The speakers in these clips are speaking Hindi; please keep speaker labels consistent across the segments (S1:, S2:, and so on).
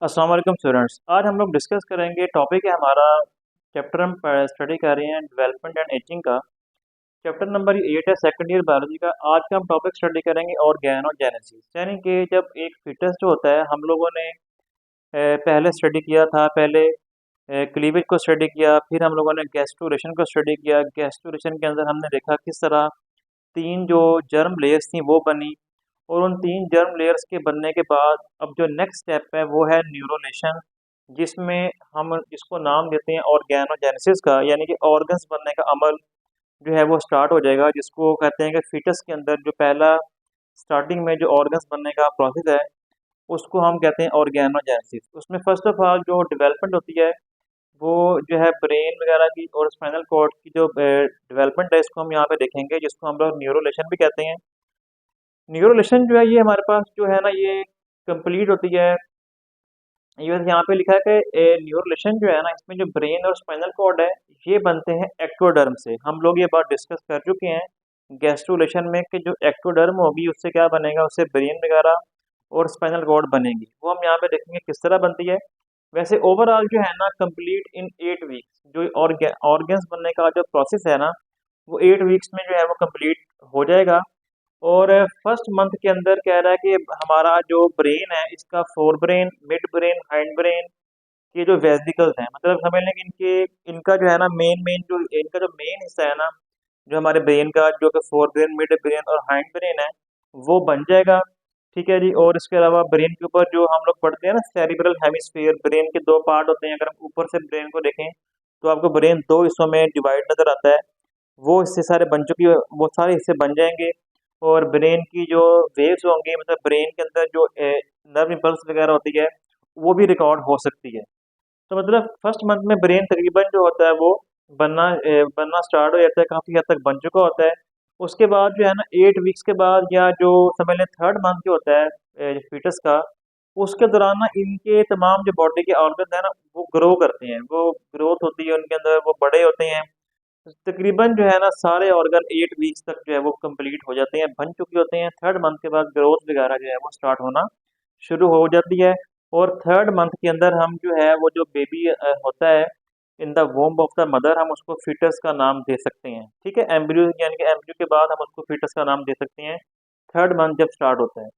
S1: अस्सलाम वालेकुम स्टूडेंट्स। आज हम लोग डिस्कस करेंगे, टॉपिक है हमारा चैप्टर हम स्टडी कर रहे हैं डेवलपमेंट एंड एजिंग का। चैप्टर नंबर 8 है, सेकंड ईयर बायोलॉजी का। आज का हम टॉपिक स्टडी करेंगे ऑर्गेनोजेनेसिस, यानी कि जब एक फीटस जो होता है, हम लोगों ने पहले स्टडी किया था। पहले क्लीवेज को स्टडी किया, फिर हम लोगों ने गैस्ट्रुलेशन को स्टडी किया। गैस्ट्रुलेशन के अंदर हमने देखा किस तरह तीन जो जर्म लेयर्स थी वो बनी, और उन तीन जर्म लेयर्स के बनने के बाद अब जो नेक्स्ट स्टेप है वो है न्यूरोलेशन, जिसमें हम इसको नाम देते हैं ऑर्गेनोजेनेसिस का, यानी कि ऑर्गन्स बनने का अमल जो है वो स्टार्ट हो जाएगा, जिसको कहते हैं कि फीटस के अंदर जो पहला स्टार्टिंग में जो ऑर्गन्स बनने का प्रोसेस है उसको हम कहते हैं ऑर्गेनोजेनेसिस। उसमें फर्स्ट ऑफ ऑल जो डेवलपमेंट होती है वो जो है ब्रेन वगैरह की और स्पाइनल कॉर्ड की जो डेवलपमेंट है, इसको हम यहाँ पे देखेंगे, जिसको हम लोग न्यूरोलेशन भी कहते हैं। न्यूरोलेशन जो है ये हमारे पास जो है ना, ये कंप्लीट होती है। ये यहाँ पे लिखा है कि न्यूरोलेशन जो है ना, इसमें जो ब्रेन और स्पाइनल कॉर्ड है ये बनते हैं एक्टोडर्म से। हम लोग ये बात डिस्कस कर चुके हैं गैस्ट्रुलेशन में कि जो एक्टोडर्म होगी उससे क्या बनेगा, उससे ब्रेन वगैरह और स्पाइनल कॉर्ड बनेगी। वो हम यहाँ पे देखेंगे किस तरह बनती है। वैसे ओवरऑल जो है ना, कंप्लीट इन 8 वीक्स जो ऑर्गन्स बनने का जो प्रोसेस है ना, वो 8 वीक्स में जो है वो कंप्लीट हो जाएगा। और फर्स्ट मंथ के अंदर कह रहा है कि हमारा जो ब्रेन है इसका fore brain, mid brain, hind brain, ये जो वेसिकल्स हैं, मतलब समझ लें कि इनके इनका जो है ना मेन मेन जो इनका जो मेन हिस्सा है ना, जो हमारे ब्रेन का, जो कि फोर ब्रेन, मिड ब्रेन और हाइंड ब्रेन है, वो बन जाएगा। ठीक है जी। और इसके अलावा ब्रेन के ऊपर जो हम लोग पढ़ते हैं ना, सेरिब्रल हेमिस्फीयर, ब्रेन के दो पार्ट होते हैं। अगर हम ऊपर से ब्रेन को देखें तो आपको ब्रेन दो हिस्सों में डिवाइड नजर आता है। वो हिस्से सारे बन चुकी, वो सारे हिस्से बन जाएंगे। और ब्रेन की जो वेव्स होंगी, मतलब ब्रेन के अंदर जो नर्व इम्पल्स वगैरह होती है, वो भी रिकॉर्ड हो सकती है। तो मतलब फर्स्ट मंथ में ब्रेन तकरीबन जो होता है वो बनना स्टार्ट हो जाता है, काफ़ी हद तक बन चुका होता है। उसके बाद जो है ना 8 वीक्स के बाद, या जो समझ लें थर्ड मंथ जो होता है फीटस का, उसके दौरान ना इनके तमाम जो बॉडी के ऑर्गन है ना वो ग्रो करते हैं, वो ग्रोथ होती है उनके अंदर, वो बड़े होते हैं। तकरीबन जो है ना सारे ऑर्गन 8 वीक्स तक जो है वो कंप्लीट हो जाते हैं, बन चुके होते हैं। थर्ड मंथ के बाद ग्रोथ वगैरह जो है वो स्टार्ट होना शुरू हो जाती है। और थर्ड मंथ के अंदर हम जो है वो जो बेबी होता है in the womb of the mother, हम उसको फीटस का नाम दे सकते हैं। ठीक है, एम्ब्रियो, यानी कि एम्ब्रियो के बाद हम उसको फीटस का नाम दे सकते हैं थर्ड मंथ जब स्टार्ट होता है।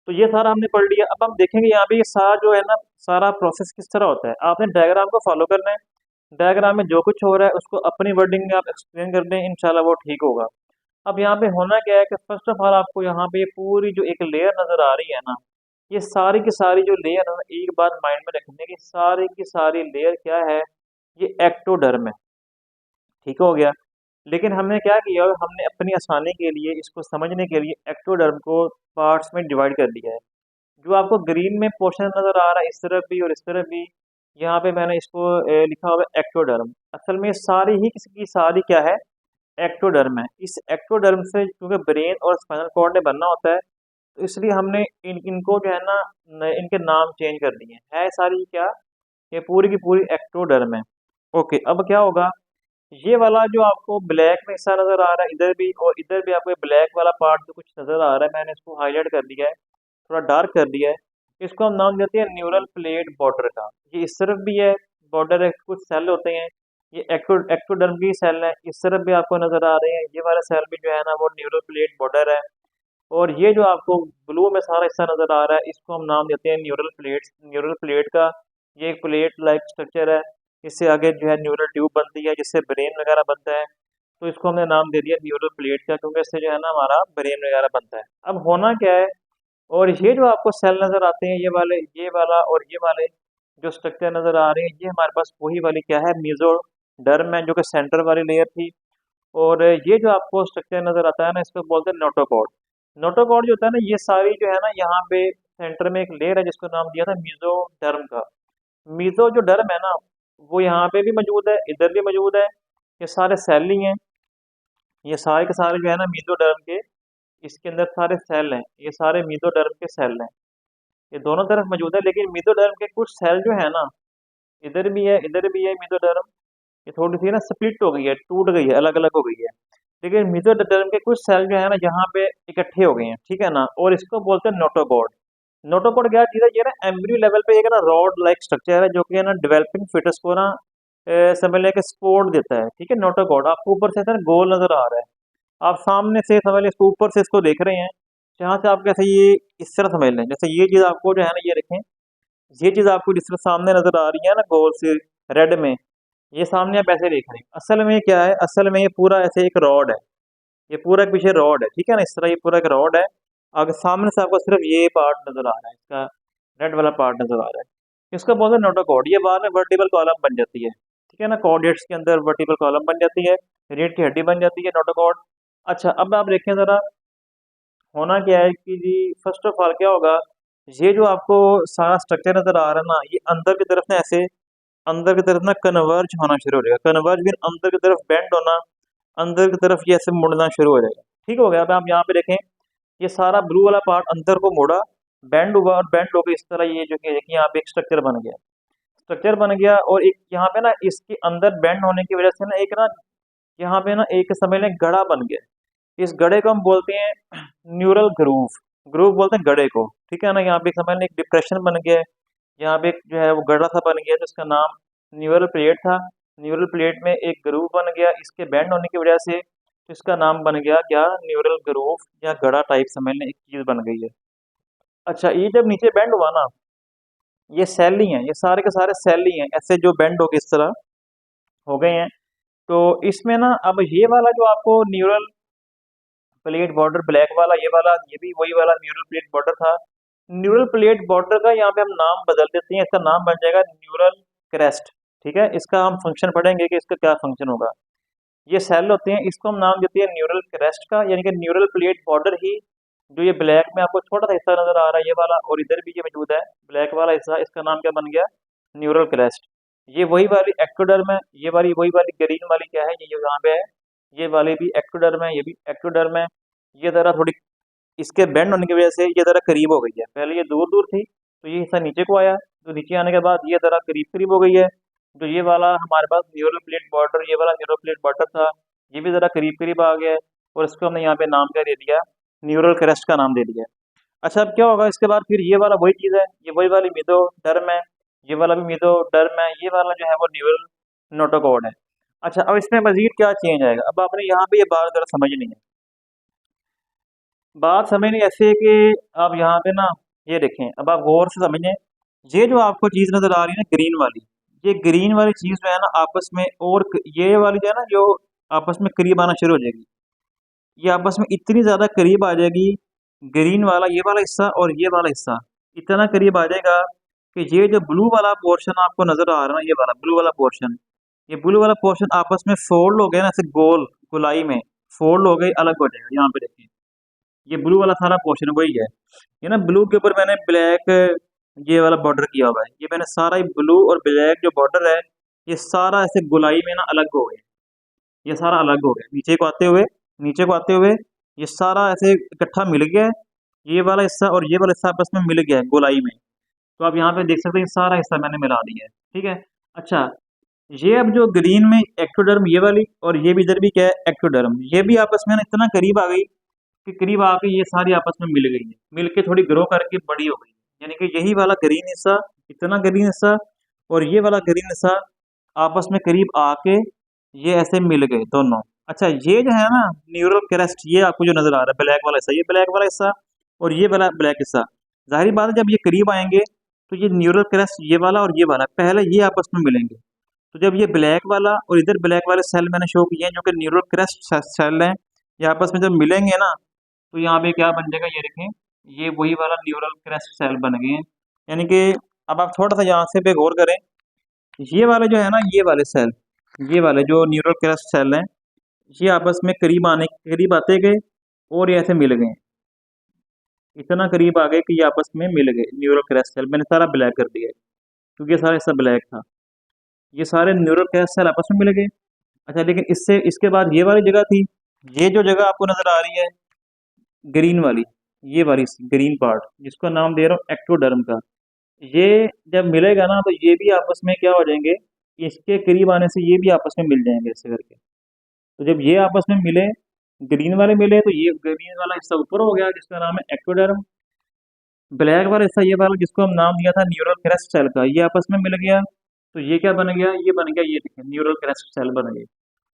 S1: तो ये सारा हमने पढ़ लिया। अब हम देखेंगे यहाँ पे ये सारा जो है ना, सारा प्रोसेस किस तरह होता है। आपने डायग्राम को फॉलो करना है। डायग्राम में जो कुछ हो रहा है उसको अपनी वर्डिंग में आप एक्सप्लेन कर दें, इंशाल्लाह वो ठीक होगा। अब यहाँ पे होना क्या है कि फर्स्ट ऑफ ऑल आपको यहाँ पे ये पूरी जो एक लेयर नजर आ रही है ना, ये सारी की सारी जो लेयर है ना, एक बात माइंड में रखने की, सारी की सारी लेयर क्या है, ये एक्टोडर्म है। ठीक हो गया। लेकिन हमने क्या किया, हमने अपनी आसानी के लिए, इसको समझने के लिए एक्टोडर्म को पार्ट्स में डिवाइड कर दिया है। जो आपको ग्रीन में पोर्शन नजर आ रहा है, इस तरफ भी और इस तरफ भी, यहाँ पे मैंने इसको लिखा हुआ है एक्टोडर्म। असल में सारी ही की सारी क्या है, एक्टोडर्म है। इस एक्टोडर्म से क्योंकि ब्रेन और स्पाइनल कॉर्ड ने बनना होता है, तो इसलिए हमने इनको जो है ना इनके नाम चेंज कर दिए हैं। है सारी क्या, ये पूरी की पूरी एक्टोडर्म है। ओके, अब क्या होगा, ये वाला जो आपको ब्लैक में हिस्सा नजर आ रहा है, इधर भी और इधर भी आपको ब्लैक वाला पार्ट जो कुछ नजर आ रहा है, मैंने इसको हाईलाइट कर दिया है, थोड़ा डार्क कर दिया है। इसको हम नाम देते हैं न्यूरल प्लेट बॉर्डर का। ये इस तरफ भी है बॉर्डर है, कुछ सेल होते हैं, ये एक्टोडर्म की सेल है। इस तरफ भी आपको नजर आ रहे हैं, ये वाला सेल भी जो है ना वो न्यूरल प्लेट बॉर्डर है। और ये जो आपको ब्लू में सारा हिस्सा नजर आ रहा है, इसको हम नाम देते हैं न्यूरल प्लेट। न्यूरल प्लेट का ये एक प्लेट लाइक स्ट्रक्चर है। इससे आगे जो है न्यूरल ट्यूब बनती है, जिससे ब्रेन वगैरह बनता है। तो इसको हमने नाम दे दिया न्यूरल प्लेट का, क्योंकि इससे जो है ना हमारा ब्रेन वगैरह बनता है। अब होना क्या है, और ये जो आपको सेल नजर आते हैं, ये वाले, ये वाला और ये वाले जो स्ट्रक्चर नजर आ रहे हैं, ये हमारे पास वही वाली क्या है, मेसोडर्म है, जो कि सेंटर वाली लेयर थी। और ये जो आपको स्ट्रक्चर नजर आता है ना, इसको बोलते हैं नोटोकॉर्ड। नोटोकॉर्ड जो होता है ना, ये सारी जो है ना, यहाँ पे सेंटर में एक लेयर है जिसको नाम दिया था मीजोडर्म का। मीजो जो डर्म है ना, वो यहाँ पे भी मौजूद है, इधर भी मौजूद है। ये सारे सेल ही हैं, ये सारे के सारे जो है ना मीजोडर्म के, इसके अंदर सारे सेल हैं, ये सारे मीजोडर्म के सेल हैं। ये दोनों तरफ मौजूद है। लेकिन मीजोडर्म के कुछ सेल जो है ना, इधर भी है, इधर भी है मीजोडर्म, ये थोड़ी सी ना स्प्लिट हो गई है, टूट गई है, अलग अलग हो गई है। लेकिन मीजोडर्म के कुछ सेल जो है ना यहाँ पे इकट्ठे हो गए हैं, ठीक है ना, और इसको बोलते हैं नोटोकॉर्ड। नोटोकॉड क्या चीज़ है, ये ना एम्ब्रियो लेवल पे एक ना रॉड लाइक स्ट्रक्चर है जो कि है ना डेवलपिंग फिटस को ना समझ लें कि सपोर्ट देता है। ठीक है, नोटोकॉड आपको ऊपर से ना गोल नजर आ रहा है, आप सामने से समझ लें इसको ऊपर से इसको देख रहे हैं, जहाँ से आप कैसे ये इस तरह समझ लें, जैसे ये चीज़ आपको जो है ना ये देखें, ये चीज़ आपको जिस तरह सामने नजर आ रही है ना गोल से रेड में, ये सामने आप ऐसे देख रहे हैं, असल में क्या है, असल में ये पूरा ऐसे एक रॉड है, ये पूरा एक पीछे रॉड है, ठीक है ना, इस तरह ये पूरा एक रॉड है। अगर सामने से आपको सिर्फ ये पार्ट नजर आ रहा है, इसका रेड वाला पार्ट नजर आ रहा है, इसका बोलते हैं नोटोकॉड। ये बाद में वर्टिबल कॉलम बन जाती है, ठीक है ना, कॉर्डेट्स के अंदर वर्टिबल कॉलम बन जाती है, रीढ़ की हड्डी बन जाती है नोटोकॉड। अच्छा, अब आप देखें जरा, होना क्या है कि जी फर्स्ट ऑफ ऑल क्या होगा, ये जो आपको सारा स्ट्रक्चर नजर आ रहा है ना, ये अंदर की तरफ ना ऐसे अंदर की तरफ ना कन्वर्ज होना शुरू हो जाएगा, कन्वर्ज भी अंदर की तरफ बेंड होना, अंदर की तरफ ये ऐसे मुड़ना शुरू हो जाएगा। ठीक हो गया, अब आप यहाँ पे देखें, ये सारा ब्लू वाला पार्ट अंदर को मुड़ा, बेंड हुआ और बेंड होकर इस तरह ये जो कि देखिए यहाँ पे एक स्ट्रक्चर बन गया, स्ट्रक्चर बन गया। और एक यहाँ पे ना इसके अंदर बेंड होने की वजह से ना एक ना यहाँ पे ना एक समझ लें गड़ा बन गया, इस गड़े को हम बोलते हैं न्यूरल ग्रूव, ग्रूव बोलते हैं गड़े को, ठीक है ना। यहाँ पे एक समझ लें एक डिप्रेशन बन गया है, यहाँ पे एक जो है वो गड़ा सा बन गया जिसका नाम न्यूरल प्लेट था, न्यूरल प्लेट में एक ग्रूव बन गया, इसके बैंड होने की वजह से इसका नाम बन गया क्या, न्यूरल ग्रूव या गड़ा टाइप समझ लें एक चीज बन गई है। अच्छा, ये जब नीचे बैंड हुआ ना, ये सेल ही हैं, ये सारे के सारे सेल ही हैं, ऐसे जो बैंड हो गए इस तरह हो गए हैं। तो इसमें ना अब ये वाला जो आपको न्यूरल प्लेट बॉर्डर ब्लैक वाला, ये भी वही वाला न्यूरल प्लेट बॉर्डर था। न्यूरल प्लेट बॉर्डर का यहाँ पे हम नाम बदल देते हैं, इसका नाम बन जाएगा न्यूरल क्रेस्ट। ठीक है, इसका हम फंक्शन पढ़ेंगे कि इसका क्या फंक्शन होगा। ये सेल होते हैं, इसको हम नाम देते हैं न्यूरल क्रेस्ट का, यानी कि न्यूरल प्लेट बॉर्डर ही जो ये ब्लैक में आपको छोटा सा हिस्सा नजर आ रहा है ये वाला, और इधर भी ये मौजूद है ब्लैक वाला हिस्सा, इसका नाम क्या बन गया, न्यूरल क्रेस्ट। ये वही वाली एक्टोडर्म है, ये वाली वही वाली ग्रीन वाली क्या है, ये यहाँ पे है, ये वाली भी एक्टोडर्म है, ये भी एक्टोडर्म है। ये जरा थोड़ी इसके बेंड होने की वजह से ये जरा करीब हो गई है, पहले ये दूर दूर थी तो ये हिस्सा नीचे को आया, तो नीचे आने के बाद ये जरा करीब करीब हो गई है। तो ये वाला हमारे पास न्यूरल प्लेट बॉर्डर, ये वाला न्यूरल प्लेट बॉर्डर था, ये भी जरा करीब करीब आ गया है, और इसको हमने यहाँ पे नाम क्या दे दिया, न्यूरल क्रेस्ट का नाम दे दिया। अच्छा, अब क्या होगा इसके बाद, फिर ये वाला वही चीज़ है, ये वही वाली मिडोडर्म है, ये वाला भी मिडोडर्म है, ये वाला जो है वो न्यूरल नोटोकॉड है। अच्छा, अब इसमें मजीद क्या चेंज आएगा, अब आपने यहाँ पे ये बात जरा समझनी है, बात समझनी ऐसे है कि आप यहाँ पे ना ये देखें, अब आप गौर से समझें, ये जो आपको चीज़ नज़र आ रही है ना ग्रीन वाली, ये ग्रीन वाली चीज़ जो है ना आपस में, और ये वाली जो है ना जो आपस में करीब आना शुरू हो जाएगी, ये आपस में इतनी ज़्यादा करीब आ जाएगी, ग्रीन वाला ये वाला हिस्सा और ये वाला हिस्सा इतना करीब आ जाएगा कि ये जो ब्लू वाला पोर्शन आपको नज़र आ रहा है ना, ये वाला ब्लू वाला पोर्शन, ये ब्लू वाला पोर्शन आपस में फोल्ड हो गया ना, ऐसे गोल गुलाई में फोल्ड हो गई, अलग हो जाएगा। यहाँ पे देखिए, ये ब्लू वाला सारा पोर्शन वही है, ये ना ब्लू के ऊपर मैंने ब्लैक ये वाला बॉर्डर किया हुआ है, ये मैंने सारा ही ब्लू और ब्लैक जो बॉर्डर है, ये सारा ऐसे गुलाई में ना अलग हो गया, ये सारा अलग हो गया, नीचे को आते हुए, नीचे को आते हुए ये सारा ऐसे इकट्ठा मिल गया है, ये वाला हिस्सा और ये वाला हिस्सा आपस में मिल गया है गोलाई में। तो आप यहाँ पे देख सकते हैं सारा हिस्सा मैंने मिला दिया है, ठीक है। अच्छा, ये अब जो ग्रीन में एक्टोडर्म ये वाली, और ये भी इधर भी क्या है एक्टोडर्म, ये भी आपस में ना इतना करीब आ गई कि करीब आके ये सारी आपस में मिल गई है, मिल के थोड़ी ग्रो करके बड़ी हो गई, यानी कि यही वाला ग्रीन हिस्सा, इतना ग्रीन हिस्सा और ये वाला ग्रीन हिस्सा आपस में करीब आके ये ऐसे मिल गए दोनों। अच्छा, ये जो है ना न्यूरल क्रेस्ट, ये आपको जो नजर आ रहा है ब्लैक वाला हिस्सा, ये ब्लैक वाला हिस्सा और ये वाला ब्लैक हिस्सा, जाहिर बात है जब ये करीब आएंगे तो ये न्यूरल क्रेस्ट ये वाला और ये वाला पहले ये आपस में मिलेंगे, तो जब ये ब्लैक वाला और इधर ब्लैक वाले सेल मैंने शो किए हैं जो कि न्यूरल क्रेस्ट सेल हैं, ये आपस में जब मिलेंगे ना, तो यहाँ पे क्या बन जाएगा, ये देखें, ये वही वाला न्यूरल क्रेस्ट सेल बन गए हैं। यानी कि अब आप थोड़ा सा यहाँ से पे गौर करें, ये वाले जो है ना ये वाले सेल, ये वाले जो न्यूरल क्रेस्ट सेल हैं, ये आपस में करीब आते गए और ये ऐसे मिल गए, इतना करीब आ गए कि ये आपस में मिल गए न्यूरल क्रेस्ट सेल, मैंने सारा ब्लैक कर दिया है क्योंकि ये सारा हिस्सा ब्लैक था, ये सारे न्यूरल क्रेस्ट सेल आपस में मिल गए। अच्छा, लेकिन इससे इसके बाद ये वाली जगह थी, ये जो जगह आपको नजर आ रही है ग्रीन वाली, ये वाली ग्रीन पार्ट जिसको नाम दे रहा हूँ एक्टोडर्म का, ये जब मिलेगा ना तो ये भी आपस में क्या हो जाएंगे, इसके करीब आने से ये भी आपस में मिल जाएंगे ऐसे करके। तो जब ये आपस में मिले, ग्रीन वाले मिले, तो ये ग्रीन वाला हिस्सा ऊपर हो गया जिसका नाम है एक्टोडर्म, ब्लैक वाला हिस्सा ये वाला जिसको हम नाम दिया था न्यूरल क्रेस्ट सेल का, ये आपस में मिल गया, तो ये क्या बन गया, ये बन गया, ये देखिए न्यूरल क्रेस्ट सेल बन गई।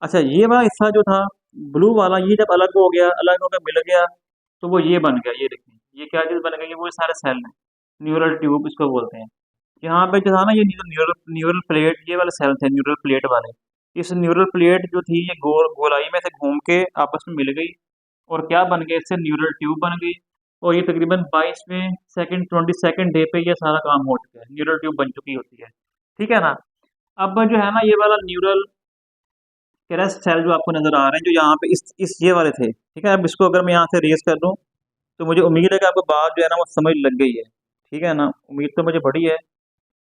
S1: अच्छा ये वाला हिस्सा जो था ब्लू वाला, ये जब अलग हो गया, अलग होकर मिल गया, तो वो ये बन गया, ये देखिए ये क्या चीज़ बन गई, वो सारे सेल हैं, न्यूरल ट्यूब इसको बोलते हैं। यहाँ पे जो था ना, ये न्यूरल न्यूरल प्लेट, ये वाले सेल थे न्यूरल प्लेट वाले। इस न्यूरल प्लेट जो थी ये गोलाई में से घूम के आपस में मिल गई, और क्या बन गया, इससे न्यूरल ट्यूब बन गई। और ये तकरीबन 22वें सेकंड 22nd डे पे ये सारा काम हो चुका है, न्यूरल ट्यूब बन चुकी होती है। ठीक है ना। अब जो है ना ये वाला न्यूरल क्रेस्ट सेल जो आपको नजर आ रहे हैं, जो यहाँ पे इस ये वाले थे, ठीक है। अब इसको अगर मैं यहाँ से रेस कर दूँ, तो मुझे उम्मीद है कि आपको बात जो है ना वो समझ लग गई है। ठीक है ना, उम्मीद तो मुझे बड़ी है,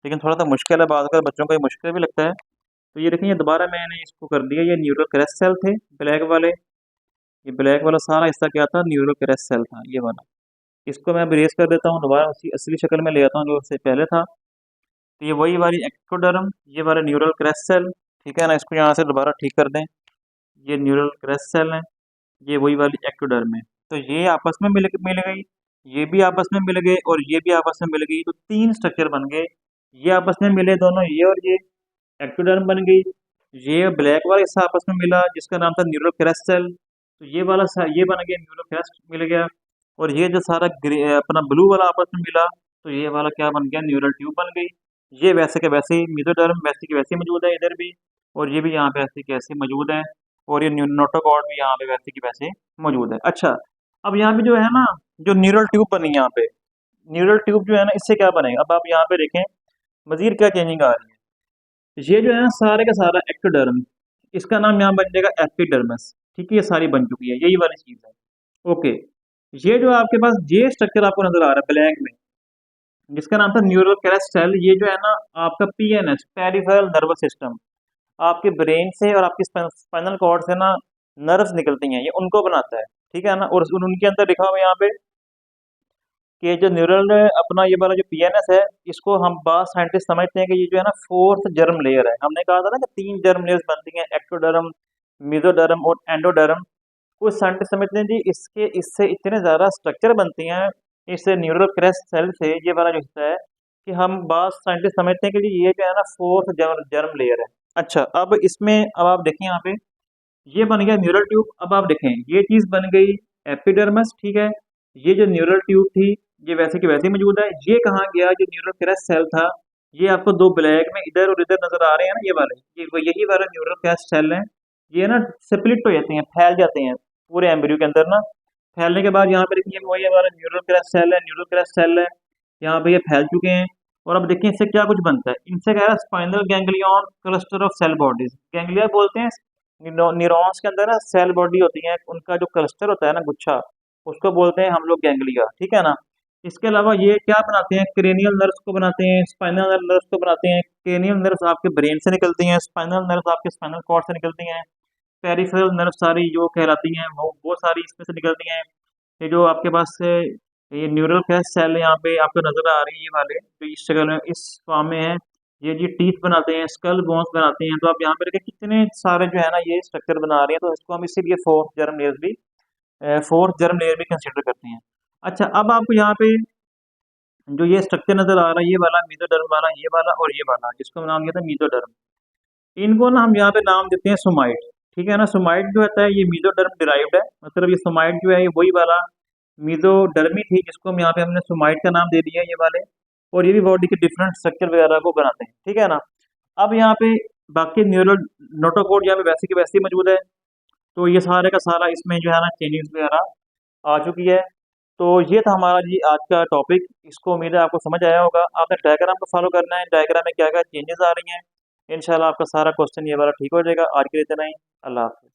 S1: लेकिन थोड़ा सा मुश्किल है, बात कर बच्चों को ये मुश्किल भी लगता है। तो ये देखिए, ये दोबारा मैंने इसको कर दिया, ये न्यूरल क्रेस्ट सेल थे ब्लैक वाले, ये ब्लैक वाला सारा हिस्सा क्या था, न्यूरल क्रेस्ट सेल था ये वाला। इसको मैं अब इरेज कर देता हूँ, दोबारा उसी असली शक्ल में ले आता हूँ जो उससे पहले था। तो ये वही वाली एक्टोडर्म, ये वाला न्यूरल क्रेस्ट सेल, ठीक है ना। इसको यहाँ से दोबारा ठीक कर दें, ये न्यूरल क्रेस्ट सेल है, ये वही वाली एक्टोडर्म है। तो ये आपस में मिल गई, ये भी आपस में मिल गए, और ये भी आपस में मिल गई, तो तीन स्ट्रक्चर बन गए। ये आपस में मिले दोनों, ये और ये एक्टोडर्म बन गई। ये ब्लैक वाला हिस्सा आपस में मिला जिसका नाम था न्यूरल क्रेस्ट सेल, तो ये वाला ये बन गया, न्यूरल क्रेस्ट मिल गया। और ये जो सारा अपना ब्लू वाला आपस में मिला, तो ये वाला क्या बन गया, न्यूरल ट्यूब बन गई। ये वैसे के वैसे ही मेसोडर्म वैसे की वैसे ही मौजूद है इधर भी, और ये भी यहाँ पे ऐसे के ऐसे मौजूद है, और ये नोटोकॉर्ड भी यहाँ पे वैसे की वैसे मौजूद है। अच्छा, अब यहाँ पे जो है ना, जो न्यूरल ट्यूब बनी यहाँ पे, न्यूरल ट्यूब जो है ना, इससे क्या बनेगा, अब आप यहाँ पे देखें मजीद क्या चेंजिंग आ रही है। ये जो है ना सारे का सारा एक्टोडर्म, इसका नाम यहाँ बन जाएगा एपिडर्मिस। ठीक है, ये सारी बन चुकी है, यही वाली चीज है। ओके, ये जो आपके पास ये स्ट्रक्चर आपको नजर आ रहा है ब्लैक में, जिसका नाम था न्यूरल क्रेस्ट सेल, ये जो है ना आपका पीएनएस, पेरिफेरल नर्वस सिस्टम, आपके ब्रेन से और आपकी स्पाइनल कॉर्ड से ना नर्व्स निकलती हैं, ये उनको बनाता है। ठीक है ना, और उनके अंदर लिखा हुआ है यहाँ पे कि जो न्यूरल अपना ये वाला जो पीएनएस है, इसको हम बात साइंटिस्ट समझते हैं कि ये जो है ना फोर्थ जर्म लेयर है। हमने कहा था ना कि तीन जर्म लेयर्स बनती हैं, एक्टोडर्म, मेसोडर्म और एंडोडर्म। कुछ साइंटिस्ट समझते हैं जी इसके इससे इतने ज़्यादा स्ट्रक्चर बनती हैं इस न्यूरल क्रेस्ट सेल से, ये वाला जो हिस्सा है, कि हम बात साइंटिस्ट समझते हैं कि जी ये जो है ना फोर्थ जर्म जर्म लेयर है। अच्छा, अब इसमें अब आप देखें यहाँ पे, ये बन गया न्यूरल ट्यूब। अब आप देखें ये चीज़ बन गई एपिडर्मस, ठीक है। ये जो न्यूरल ट्यूब थी ये वैसे की वैसे ही मौजूद है। ये कहाँ गया, जो न्यूरल क्रेस्ट सेल था, ये आपको दो ब्लैक में इधर और इधर नजर आ रहे हैं ना, ये वाले, यही वाला न्यूरल क्रेस्ट सेल है। ये ना स्प्लिट हो जाते हैं, फैल जाते हैं पूरे एम्ब्रियो के अंदर ना। फैलने के बाद यहाँ पे देखिए वो ये हमारा न्यूरल क्रेस्ट सेल है, न्यूरल क्रेस्ट सेल है, यहाँ पे ये फैल चुके हैं। और अब देखिए इससे क्या कुछ बनता है, इनसे कह रहा है spinal ganglion cluster of cell bodies, ganglia बोलते हैं न्यूरॉन्स के अंदर ना सेल बॉडी होती है, उनका जो क्लस्टर होता है ना, गुच्छा, उसको बोलते हैं हम लोग गैंग्लिया। ठीक है ना। इसके अलावा ये क्या बनाते हैं, क्रेनियल नर्व्स को बनाते हैं, स्पाइनल नर्व्स को बनाते हैं। क्रेनियल नर्व्स आपके ब्रेन से निकलती हैं, स्पाइनल नर्व्स आपके स्पाइनल कॉर्ड से निकलती हैं, पेरिफेरल नर्व सारी जो कहलाती हैं वो सारी इसमें से निकलती हैं। ये जो आपके पास से ये न्यूरल क्रेस्ट सेल यहाँ पे आपको नजर आ रही है, ये वाले जो इस शक्ल में इस फॉर्म में है, ये टीथ बनाते हैं, स्कल बोन्स बनाते हैं। तो आप यहाँ पे देखिए कितने सारे जो है ना ये स्ट्रक्चर बना रहे हैं, तो इसको हम इसीलिए फोर्थ जर्म लेयर भी कंसिडर करते हैं। अच्छा, अब आपको यहाँ पे जो ये स्ट्रक्चर नजर आ रहा है, ये वाला मेसोडर्म वाला, ये वाला और ये वाला, जिसको हम नाम दिया था मेसोडर्म, इनको ना हम यहाँ पे नाम देते हैं सोमाइट। ठीक है ना, सोमाइट जो होता है ये मेसोडर्म डिराइव्ड है, मतलब ये सोमाइट जो है ये वही वाला मेसोडर्मी थी जिसको हम यहाँ पे हमने सोमाइट का नाम दे दिया है, ये वाले। और ये भी बॉडी के डिफरेंट स्ट्रक्चर वगैरह को बनाते हैं। ठीक है ना। अब यहाँ पे बाकी न्यूरल नोटोकोड यहाँ पे वैसे की वैसे ही मौजूद है, तो ये सारे का सारा इसमें जो है ना चेंजेस वगैरह आ चुकी है। तो ये था हमारा जी आज का टॉपिक, इसको उम्मीद है आपको समझ आया होगा। आपने डायग्राम को फॉलो करना है, डायग्राम में क्या क्या चेंजेस आ रही हैं, इंशाल्लाह आपका सारा क्वेश्चन ये वाला ठीक हो जाएगा। आज के लिए इतना ही, अल्लाह हाफ़िज़।